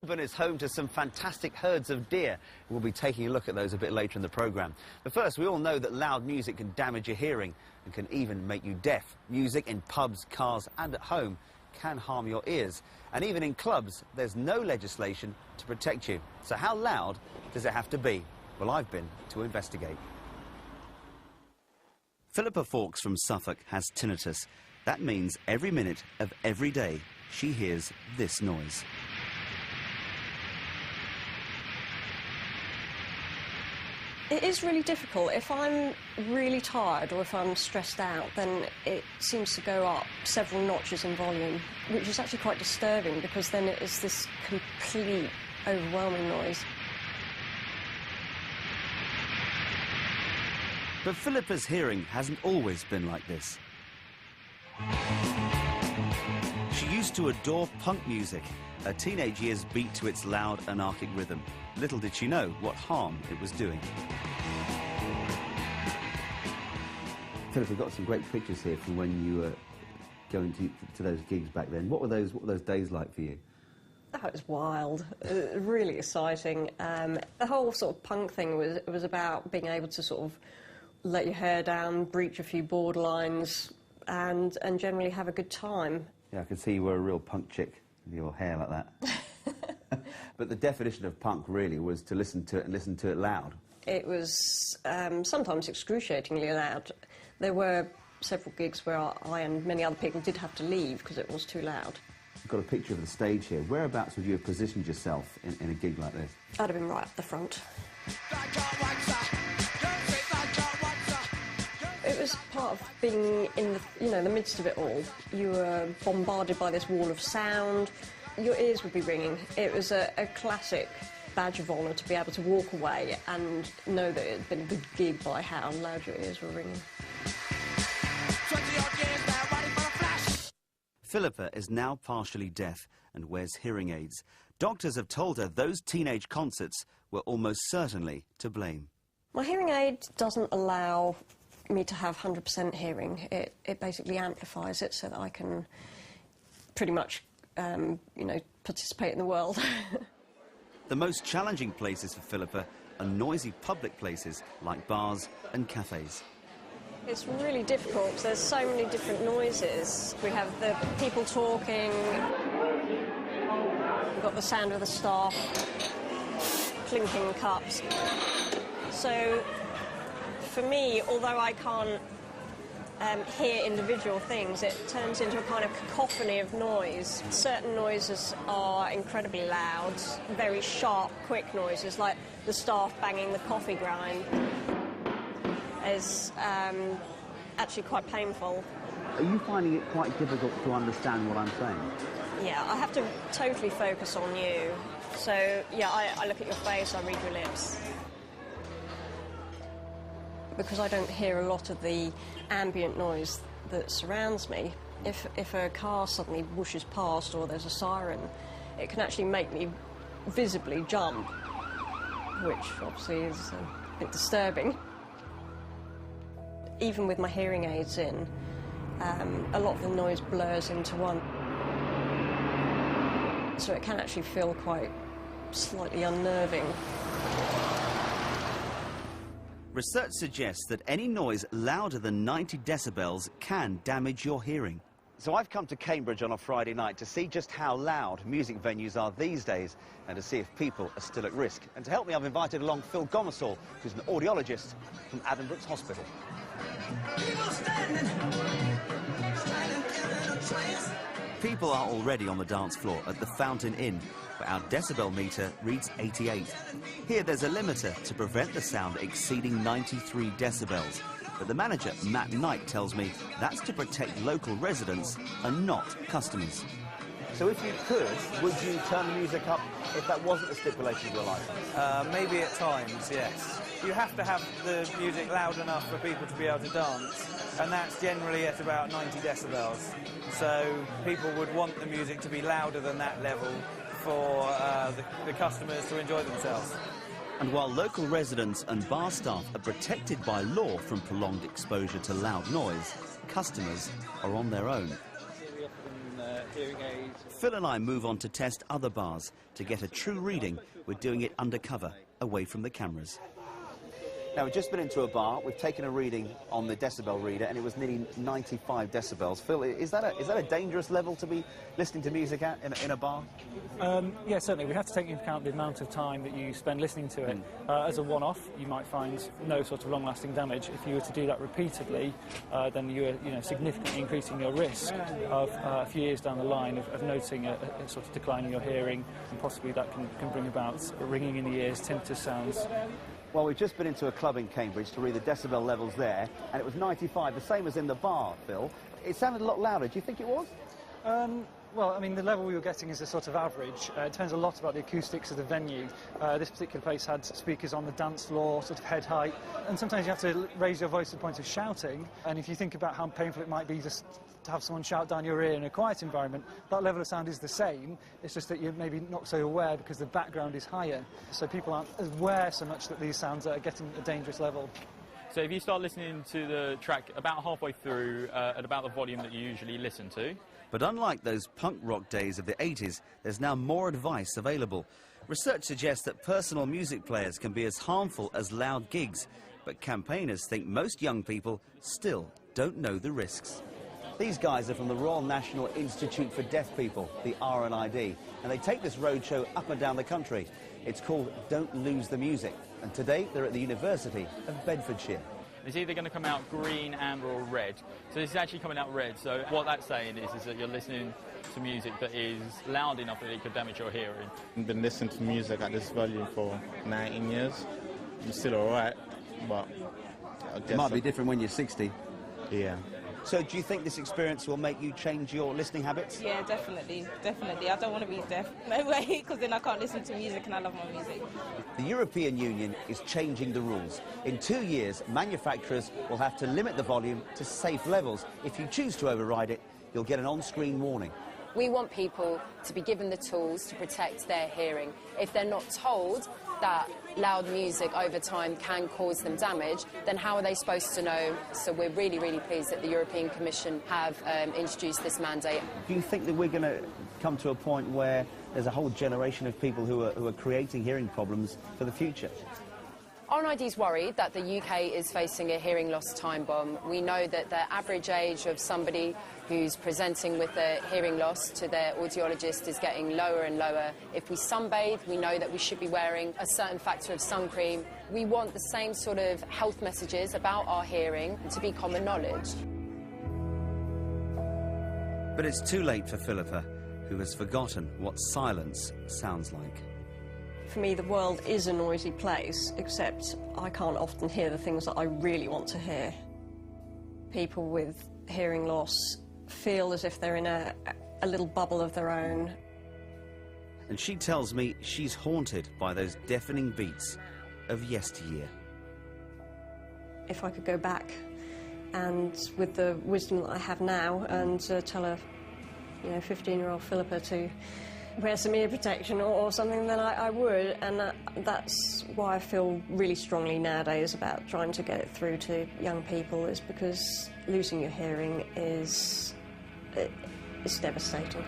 Levle is home to some fantastic herds of deer. We'll be taking a look at those a bit later in the programme. But first, we all know that loud music can damage your hearing and can even make you deaf. Music in pubs, cars and at home can harm your ears. And even in clubs, there's no legislation to protect you. So how loud does it have to be? Well, I've been to investigate. Philippa Fawkes from Suffolk has tinnitus. That means every minute of every day she hears this noise. It is really difficult. If I'm really tired or if I'm stressed out, then it seems to go up several notches in volume, which is actually quite disturbing because then it is this complete, overwhelming noise. But Philippa's hearing hasn't always been like this. She used to adore punk music. Her teenage years beat to its loud, anarchic rhythm. Little did she know what harm it was doing. Philip, we've got some great pictures here from when you were going to those gigs back then. What were those days like for you? Oh, it was wild, really exciting. The whole sort of punk thing was about being able to sort of let your hair down, breach a few borderlines, and generally have a good time. Yeah, I could see you were a real punk chick with your hair like that. But the definition of punk really was to listen to it and listen to it loud. It was sometimes excruciatingly loud. There were several gigs where I and many other people did have to leave because it was too loud. You've got a picture of the stage here. Whereabouts would you have positioned yourself in a gig like this? I'd have been right up the front. It was part of being in the midst of it all. You were bombarded by this wall of sound. Your ears would be ringing. It was a classic badge of honour to be able to walk away and know that it had been a good gig by how loud your ears were ringing. Philippa is now partially deaf and wears hearing aids. Doctors have told her those teenage concerts were almost certainly to blame. My hearing aid doesn't allow me to have 100% hearing. It basically amplifies it so that I can pretty much, participate in the world. The most challenging places for Philippa are noisy public places like bars and cafes. It's really difficult. There's so many different noises. We have the people talking, we've got the sound of the staff, clinking cups. So, for me, although I can't hear individual things, it turns into a kind of cacophony of noise. Certain noises are incredibly loud, very sharp, quick noises, like the staff banging the coffee grind is actually quite painful. Are you finding it quite difficult to understand what I'm saying? Yeah, I have to totally focus on you. So, yeah, I look at your face, I read your lips. Because I don't hear a lot of the ambient noise that surrounds me, if a car suddenly whooshes past or there's a siren, it can actually make me visibly jump, which obviously is a bit disturbing. Even with my hearing aids in, a lot of the noise blurs into one. So it can actually feel quite slightly unnerving. Research suggests that any noise louder than 90 decibels can damage your hearing. So I've come to Cambridge on a Friday night to see just how loud music venues are these days and to see if people are still at risk. And to help me, I've invited along Phil Gomersall, who's an audiologist from Addenbrooke's Hospital. People are already on the dance floor at the Fountain Inn, where our decibel meter reads 88. Here there's a limiter to prevent the sound exceeding 93 decibels. But the manager, Matt Knight, tells me that's to protect local residents and not customers. So if you could, would you turn the music up if that wasn't a stipulation of your life? Maybe at times, yes. You have to have the music loud enough for people to be able to dance, and that's generally at about 90 decibels. So people would want the music to be louder than that level for the customers to enjoy themselves. And while local residents and bar staff are protected by law from prolonged exposure to loud noise, customers are on their own. We offer them hearing aids. Phil and I move on to test other bars. To get a true reading, we're doing it undercover, away from the cameras. Now, we've just been into a bar, we've taken a reading on the decibel reader, and it was nearly 95 decibels. Phil, is that a dangerous level to be listening to music at in a bar? Yeah, certainly. We have to take into account the amount of time that you spend listening to it. As a one-off, you might find no sort of long-lasting damage. If you were to do that repeatedly, then you're significantly increasing your risk of a few years down the line of noticing a sort of decline in your hearing, and possibly that can bring about ringing in the ears, tinnitus sounds. Well, we've just been into a club in Cambridge to read the decibel levels there, and it was 95, the same as in the bar, Phil. It sounded a lot louder. Do you think it was? Well, I mean, the level we were getting is a sort of average. It depends a lot about the acoustics of the venue. This particular place had speakers on the dance floor, sort of head height, and sometimes you have to raise your voice to the point of shouting, and if you think about how painful it might be just to have someone shout down your ear in a quiet environment, that level of sound is the same. It's just that you're maybe not so aware because the background is higher. So people aren't aware so much that these sounds are getting a dangerous level. So if you start listening to the track about halfway through at about the volume that you usually listen to. But unlike those punk rock days of the 80s, there's now more advice available. Research suggests that personal music players can be as harmful as loud gigs, but campaigners think most young people still don't know the risks. These guys are from the Royal National Institute for Deaf People, the RNID, and they take this roadshow up and down the country. It's called Don't Lose the Music, and today they're at the University of Bedfordshire. It's either going to come out green, amber or red. So this is actually coming out red. So what that's saying is that you're listening to music that is loud enough that it could damage your hearing. I've been listening to music at this volume for 19 years. I'm still all right, but I guess It might be different when you're 60. Yeah. So do you think this experience will make you change your listening habits? Yeah, definitely, definitely. I don't want to be deaf, no way, because then I can't listen to music and I love my music. The European Union is changing the rules. In 2 years, manufacturers will have to limit the volume to safe levels. If you choose to override it, you'll get an on-screen warning. We want people to be given the tools to protect their hearing. If they're not told that loud music over time can cause them damage, then how are they supposed to know? So we're really, really pleased that the European Commission have introduced this mandate. Do you think that we're going to come to a point where there's a whole generation of people who are creating hearing problems for the future? RNID's worried that the UK is facing a hearing loss time bomb. We know that the average age of somebody who's presenting with a hearing loss to their audiologist is getting lower and lower. If we sunbathe, we know that we should be wearing a certain factor of sun cream. We want the same sort of health messages about our hearing to be common knowledge. But it's too late for Philippa, who has forgotten what silence sounds like. For me, the world is a noisy place, except I can't often hear the things that I really want to hear. People with hearing loss feel as if they're in a little bubble of their own. And she tells me she's haunted by those deafening beats of yesteryear. If I could go back and, with the wisdom that I have now, and tell a 15-year-old Philippa to wear some ear protection or something, then I would, and that's why I feel really strongly nowadays about trying to get it through to young people, is because losing your hearing is devastating.